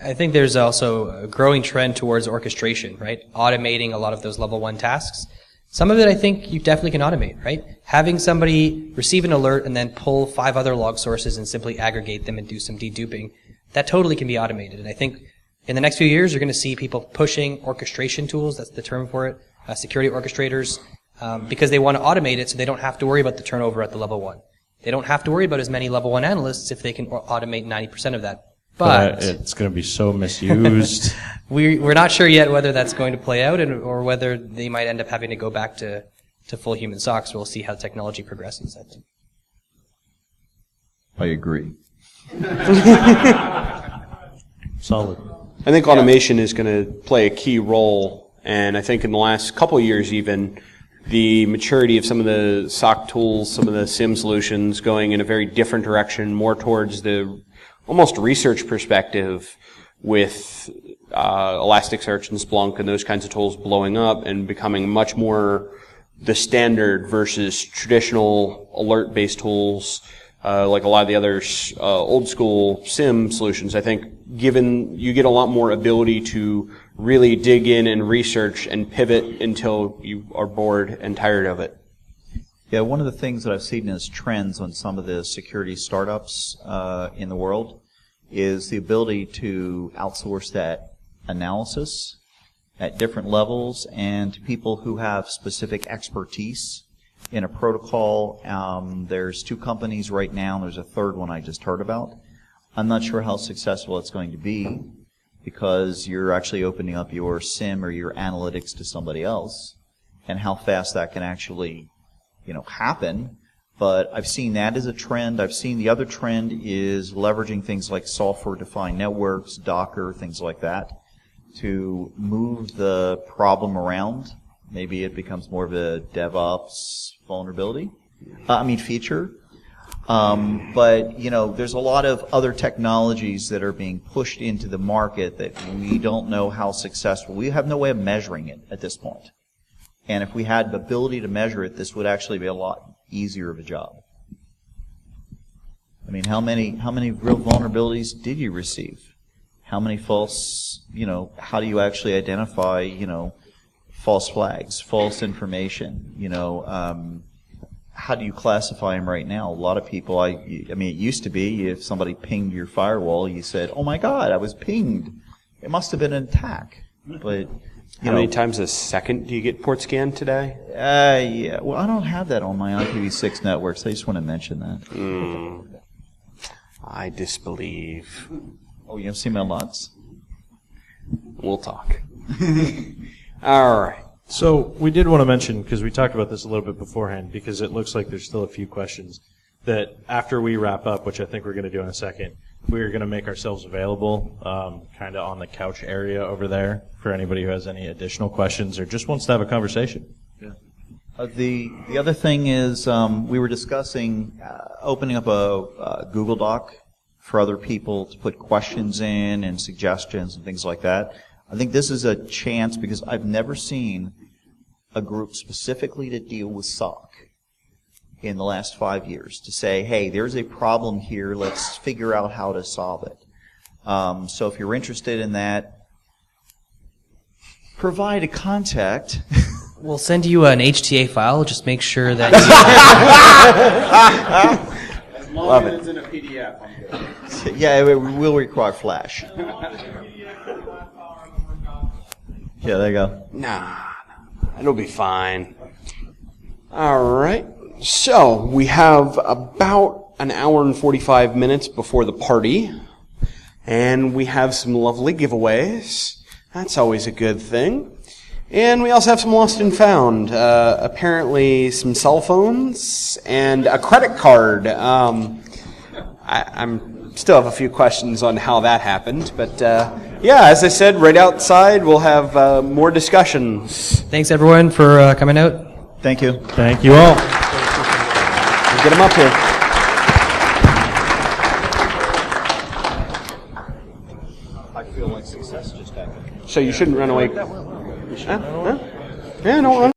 I think there's also a growing trend towards orchestration, right? Automating a lot of those level 1 tasks. Some of it I think you definitely can automate, right? Having somebody receive an alert and then pull 5 other log sources and simply aggregate them and do some deduping, that totally can be automated. And I think in the next few years you're going to see people pushing orchestration tools, that's the term for it, security orchestrators, because they want to automate it so they don't have to worry about the turnover at the level 1. They don't have to worry about as many level 1 analysts if they can automate 90% of that. But it's going to be so misused. We're not sure yet whether that's going to play out or whether they might end up having to go back to full human SOCs. We'll see how technology progresses, I think. I agree. Solid. I think automation is going to play a key role, and I think in the last couple of years even, the maturity of some of the SOC tools, some of the SIM solutions going in a very different direction, more towards the almost research perspective with Elasticsearch and Splunk and those kinds of tools blowing up and becoming much more the standard versus traditional alert-based tools like a lot of the other old school SIM solutions. I think given you get a lot more ability to really dig in and research and pivot until you are bored and tired of it. Yeah, one of the things that I've seen as trends on some of the security startups in the world is the ability to outsource that analysis at different levels and to people who have specific expertise in a protocol. There's 2 companies right now, and there's a third one I just heard about. I'm not sure how successful it's going to be because you're actually opening up your SIM or your analytics to somebody else, and how fast that can actually happen. But I've seen that as a trend. I've seen the other trend is leveraging things like software-defined networks, Docker, things like that, to move the problem around. Maybe it becomes more of a DevOps feature. But there's a lot of other technologies that are being pushed into the market that we don't know how successful. We have no way of measuring it at this point. And if we had the ability to measure it, this would actually be a lot easier of a job. I mean, how many real vulnerabilities did you receive? How many false, how do you actually identify, false flags, false information? How do you classify them right now? A lot of people, I mean, it used to be if somebody pinged your firewall, you said, "Oh my God, I was pinged. It must have been an attack." But how many times a second do you get port scanned today? Yeah. Well, I don't have that on my IPv6 networks. I just want to mention that. I disbelieve. Oh, you have seen my lots? We'll talk. All right. So we did want to mention, because we talked about this a little bit beforehand, because it looks like there's still a few questions, that after we wrap up, which I think we're going to do in a second, we're going to make ourselves available kind of on the couch area over there for anybody who has any additional questions or just wants to have a conversation. Yeah. The other thing is we were discussing opening up a Google Doc for other people to put questions in and suggestions and things like that. I think this is a chance because I've never seen a group specifically to deal with SOC in the last 5 years to say, hey, there's a problem here, let's figure out how to solve it. So if you're interested in that, provide a contact. We'll send you an HTA file, just make sure that as long as it's in a PDF, I'm good. Yeah, it will require Flash. Yeah, there you go. Nah, it'll be fine. All right. So we have about an hour and 45 minutes before the party, and we have some lovely giveaways. That's always a good thing. And we also have some lost and found. Apparently some cell phones and a credit card. I'm still have a few questions on how that happened, but yeah, as I said, right outside we'll have more discussions. Thanks everyone for coming out. Thank you. Thank you all. Get them up here. So you shouldn't run away. Yeah, don't run